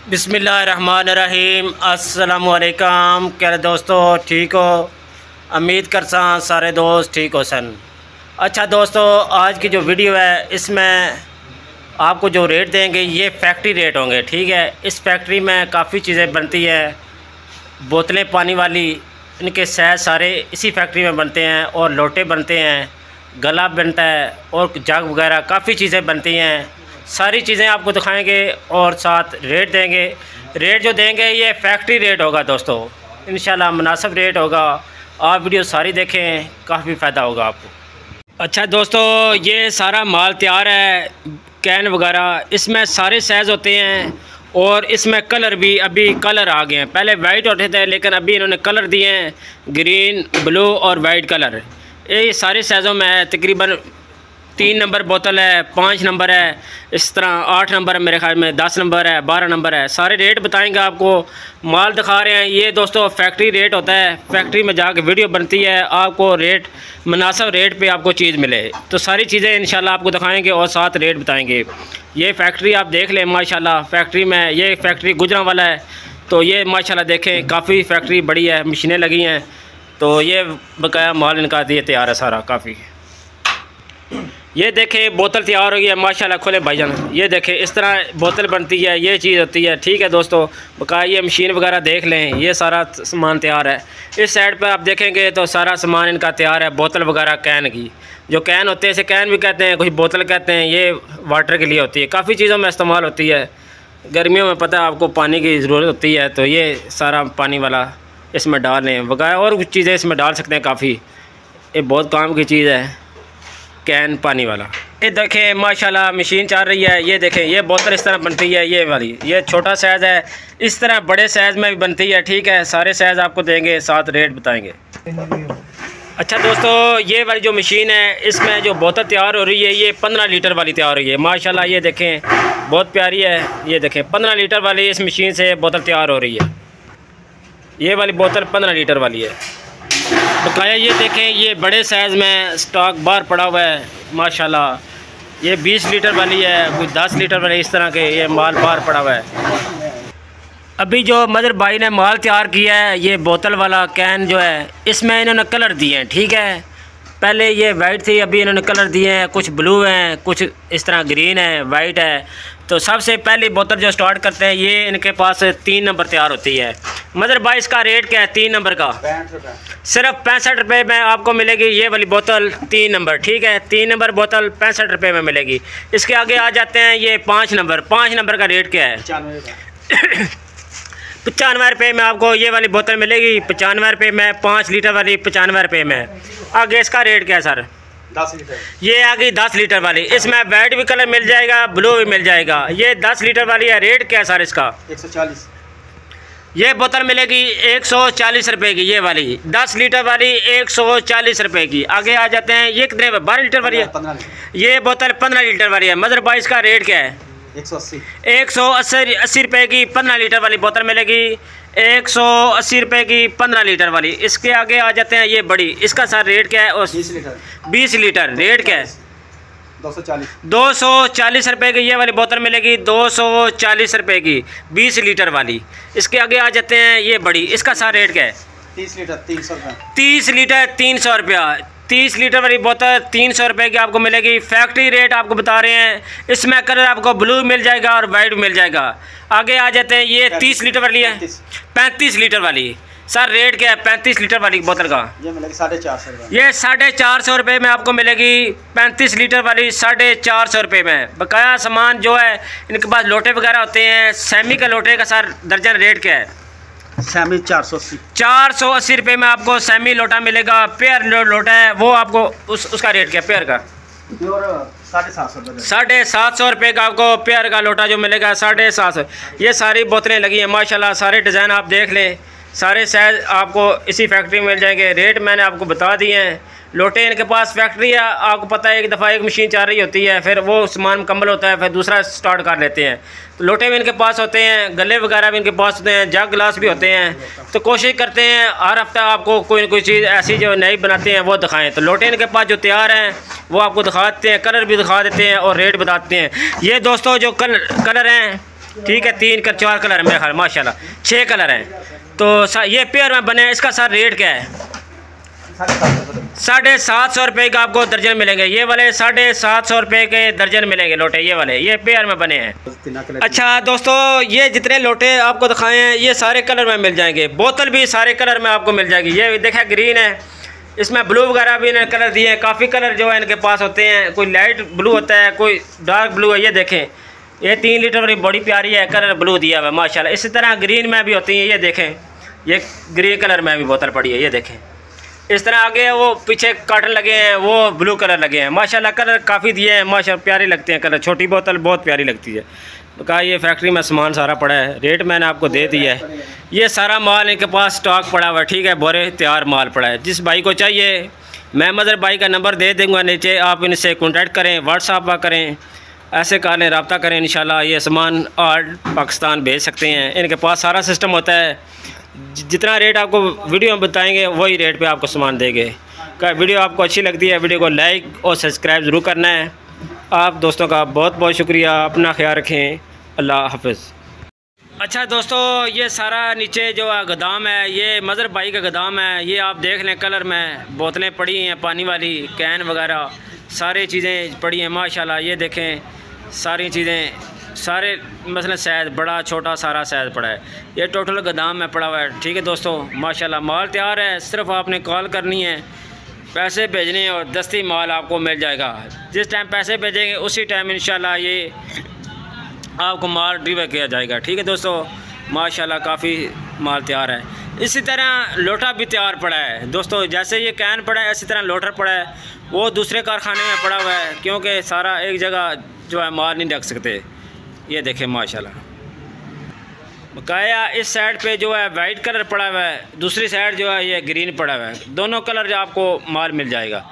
बिस्मिल्लाहिर्रहमानिर्रहीम। अस्सलामुअलैकुम। क्या दोस्तों ठीक हो? उम्मीद करसा सारे दोस्त ठीक हो सन। अच्छा दोस्तों, आज की जो वीडियो है इसमें आपको जो रेट देंगे ये फैक्ट्री रेट होंगे, ठीक है। इस फैक्ट्री में काफ़ी चीज़ें बनती है, बोतलें पानी वाली, इनके साइज सारे इसी फैक्ट्री में बनते हैं, और लोटे बनते हैं, गला बनता है, और जग वगैरह काफ़ी चीज़ें बनती हैं। सारी चीज़ें आपको दिखाएंगे और साथ रेट देंगे। रेट जो देंगे ये फैक्ट्री रेट होगा दोस्तों, इंशाल्लाह मुनासिब रेट होगा। आप वीडियो सारी देखें, काफ़ी फ़ायदा होगा आपको। अच्छा दोस्तों, ये सारा माल तैयार है, कैन वगैरह, इसमें सारे साइज़ होते हैं, और इसमें कलर भी अभी कलर आ गए हैं। पहले वाइट होते थे लेकिन अभी इन्होंने कलर दिए हैं, ग्रीन, ब्लू और वाइट कलर। ये सारे साइज़ों में है। तकरीबन 3 नंबर बोतल है, 5 नंबर है, इस तरह 8 नंबर है, मेरे ख्याल में 10 नंबर है, 12 नंबर है। सारे रेट बताएंगे आपको, माल दिखा रहे हैं। ये दोस्तों फैक्ट्री रेट होता है, फैक्ट्री में जाके वीडियो बनती है, आपको रेट मुनासिब रेट पे आपको चीज़ मिले। तो सारी चीज़ें इंशाल्लाह आपको दिखाएंगे और साथ रेट बताएंगे। ये फैक्ट्री आप देख लें माशाल्लाह। फैक्ट्री में ये फैक्ट्री गुजरांवाला है, तो ये माशाल्लाह देखें काफ़ी फैक्ट्री बड़ी है, मशीनें लगी हैं। तो ये बकाया माल इनका दिए तैयार है सारा काफ़ी। ये देखें बोतल तैयार हो गई है माशाल्लाह। खोले भाईजान, ये देखें इस तरह बोतल बनती है, ये चीज़ होती है, ठीक है दोस्तों। बकाया ये मशीन वगैरह देख लें, ये सारा सामान तैयार है। इस साइड पर आप देखेंगे तो सारा सामान इनका तैयार है, बोतल वगैरह कैन की। जो कैन होते हैं इसे कैन भी कहते हैं, कुछ बोतल कहते हैं। ये वाटर के लिए होती है, काफ़ी चीज़ों में इस्तेमाल होती है। गर्मियों में पता है आपको पानी की ज़रूरत होती है, तो ये सारा पानी वाला इसमें डाल लें। बकाया और कुछ चीज़ें इसमें डाल सकते हैं काफ़ी। ये बहुत काम की चीज़ है, कैन पानी वाला। ये देखें माशाल्लाह मशीन चल रही है। ये देखें ये बोतल इस तरह बनती है, ये वाली, ये छोटा साइज़ है। इस तरह बड़े साइज़ में भी बनती है, ठीक है। सारे साइज़ आपको देंगे, साथ रेट बताएंगे। अच्छा दोस्तों, ये वाली जो मशीन है इसमें जो बोतल तैयार हो रही है ये 15 लीटर वाली तैयार हो रही है माशाल्लाह। ये देखें बहुत प्यारी है। ये देखें 15 लीटर वाली इस मशीन से बोतल तैयार हो रही है। ये वाली बोतल 15 लीटर वाली है। बकाया ये देखें ये बड़े साइज़ में स्टॉक बाहर पड़ा हुआ है माशाल्लाह। ये 20 लीटर वाली है, कुछ 10 लीटर वाली, इस तरह के ये माल बाहर पड़ा हुआ है। अभी जो मदर भाई ने माल तैयार किया है, ये बोतल वाला कैन जो है, इसमें इन्होंने कलर दिए हैं, ठीक है। पहले ये वाइट थी, अभी इन्होंने कलर दिए हैं, कुछ ब्लू हैं, कुछ इस तरह ग्रीन है, वाइट है। तो सबसे पहली बोतल जो स्टार्ट करते हैं ये इनके पास 3 नंबर तैयार होती है। मदर भाई इसका रेट क्या है 3 नंबर का? 65 रुपये। सिर्फ 65 रुपये में आपको मिलेगी ये वाली बोतल 3 नंबर, ठीक है। 3 नंबर बोतल 65 रुपये में मिलेगी। इसके आगे आ जाते हैं ये 5 नंबर। 5 नंबर का रेट क्या है? 95 रुपये में आपको ये वाली बोतल मिलेगी। 95 रुपये में 5 लीटर वाली 95 रुपये में। आगे इसका रेट क्या है सर? 10 लीटर। ये आ गई 10 लीटर वाली, इसमें वाइट भी कलर मिल जाएगा, ब्लू भी मिल जाएगा। ये 10 लीटर वाली है। रेट क्या है सर इसका? 140। ये बोतल मिलेगी 140 रुपये की, ये वाली 10 लीटर वाली 140 रुपये की। आगे आ जाते हैं ये कितने? 12 लीटर वाली है। 15 लीटर। ये बोतल 15 लीटर वाली है। मदर भाई इसका रेट क्या है? 180 रुपये की 15 लीटर वाली बोतल मिलेगी। 180 रुपये की 15 लीटर वाली। इसके आगे आ जाते हैं ये बड़ी, इसका सर रेट क्या है? 20 लीटर। 20 लीटर रेट क्या है? 240। 240 रुपये की ये वाली बोतल मिलेगी। 240 रुपये की 20 लीटर वाली। इसके आगे आ जाते हैं ये बड़ी, इसका सर रेट क्या है? 30 लीटर 300 रुपये। 30 लीटर 300 रुपया। 30 लीटर वाली बोतल 300 रुपये की आपको मिलेगी। फैक्ट्री रेट आपको बता रहे हैं। इसमें कलर आपको ब्लू मिल जाएगा और वाइट मिल जाएगा। आगे आ जाते हैं ये 30 लीटर वाली है। 35 लीटर वाली। सर रेट क्या है 35 लीटर वाली बोतल का? ये मिलेगी 450 रुपये। ये 450 रुपये में आपको मिलेगी 35 लीटर वाली 450 रुपये में। बकाया सामान जो है इनके पास लोटे वगैरह होते हैं। सेमी का लोटे का सर दर्जन रेट क्या है? सेमी 480। 480 रुपये में आपको सेमी लोटा मिलेगा। पेयर लोटा है वो आपको उसका रेट क्या है पेयर का? 750 रुपये का आपको पेयर का लोटा जो मिलेगा 750। ये सारी बोतलें लगी हैं माशाल्लाह। सारे डिज़ाइन आप देख लें, सारे साइज़ आपको इसी फैक्ट्री में मिल जाएंगे। रेट मैंने आपको बता दिए हैं। लोटे इनके पास फैक्ट्री है, आपको पता है एक दफ़ा एक मशीन चल रही होती है, फिर वो सामान मुकम्मल होता है, फिर दूसरा स्टार्ट कर लेते हैं। तो लोटे भी इनके पास होते हैं, गले वगैरह भी इनके पास होते हैं, जग गिलास भी होते हैं। तो कोशिश करते हैं हर हफ्ता आपको कोई ना कोई चीज़ ऐसी जो नई बनाते हैं वो दिखाएं। तो लोटे इनके पास जो तैयार हैं वो आपको दिखाते हैं, कलर भी दिखा देते हैं और रेट बताते हैं। ये दोस्तों जो कलर हैं ठीक है, 3 कर 4 कलर है मेरे ख्याल, माशाल्लाह 6 कलर हैं। तो ये पेयर में बने हैं। इसका सर रेट क्या है? 750 रुपये का आपको दर्जन मिलेंगे। ये वाले 750 रुपये के दर्जन मिलेंगे लोटे, ये वाले, ये पेयर में बने हैं। अच्छा दोस्तों, ये जितने लोटे आपको दिखाए हैं ये सारे कलर में मिल जाएंगे। बोतल भी सारे कलर में आपको मिल जाएगी। ये देखा ग्रीन है, इसमें ब्लू वगैरह भी इन्हें कलर दिए हैं। काफ़ी कलर जो है इनके पास होते हैं, कोई लाइट ब्लू होता है, कोई डार्क ब्लू है। ये देखें, ये 3 लीटर वाली बड़ी प्यारी है, कलर ब्लू दिया हुआ है माशाल्लाह। इसी तरह ग्रीन में भी होती हैं। ये देखें, ये ग्रीन कलर में भी बोतल पड़ी है। ये देखें, इस तरह आगे वो पीछे काटन लगे हैं, वो ब्लू कलर लगे हैं माशाल्लाह। कलर काफ़ी दिए हैं माशाल्लाह, प्यारे लगते हैं कलर। छोटी बोतल बहुत प्यारी लगती है। तो कहा ये फैक्ट्री में सामान सारा पड़ा है, रेट मैंने आपको दे दिया है। ये सारा माल इनके पास स्टॉक पड़ा हुआ है, ठीक है, बोरे तैयार माल पड़ा है। जिस भाई को चाहिए मैं मदर भाई का नंबर दे दूँगा नीचे, आप इनसे कॉन्टैक्ट करें, व्हाट्सएप पर करें, ऐसे करें, रब्ता करें। इंशाल्लाह ये सामान और पाकिस्तान भेज सकते हैं। इनके पास सारा सिस्टम होता है, जितना रेट आपको वीडियो में बताएंगे वही रेट पे आपको सामान देंगे। वीडियो आपको अच्छी लगती है, वीडियो को लाइक और सब्सक्राइब ज़रूर करना है। आप दोस्तों का बहुत बहुत शुक्रिया, अपना ख्याल रखें, अल्लाह हाफ़िज़। अच्छा दोस्तों, ये सारा नीचे जो है गोदाम है, ये मज़र भाई का गोदाम है। ये आप देख लें, कलर में बोतलें पड़ी हैं, पानी वाली कैन वगैरह सारी चीज़ें पड़ी हैं माशाल्लाह। ये देखें, सारी चीज़ें सारे मसलन शायद बड़ा छोटा सारा शायद पड़ा है। ये टोटल गोदाम में पड़ा हुआ है, ठीक है दोस्तों माशाल्लाह। माल तैयार है, सिर्फ आपने कॉल करनी है, पैसे भेजने हैं और दस्ती माल आपको मिल जाएगा। जिस टाइम पैसे भेजेंगे उसी टाइम इंशाल्लाह ये आपको माल डिलीवर किया जाएगा, ठीक है दोस्तों माशाल्लाह। काफ़ी माल तैयार है। इसी तरह लोटा भी तैयार पड़ा है दोस्तों। जैसे ये कैन पड़ा है, इसी तरह लोटर पड़ा है, वो दूसरे कारखाने में पड़ा हुआ है, क्योंकि सारा एक जगह जो है माल नहीं रख सकते। ये देखें माशाल्लाह, बकाया इस साइड पे जो है वाइट कलर पड़ा हुआ है, दूसरी साइड जो है ये ग्रीन पड़ा हुआ है। दोनों कलर जो आपको माल मिल जाएगा।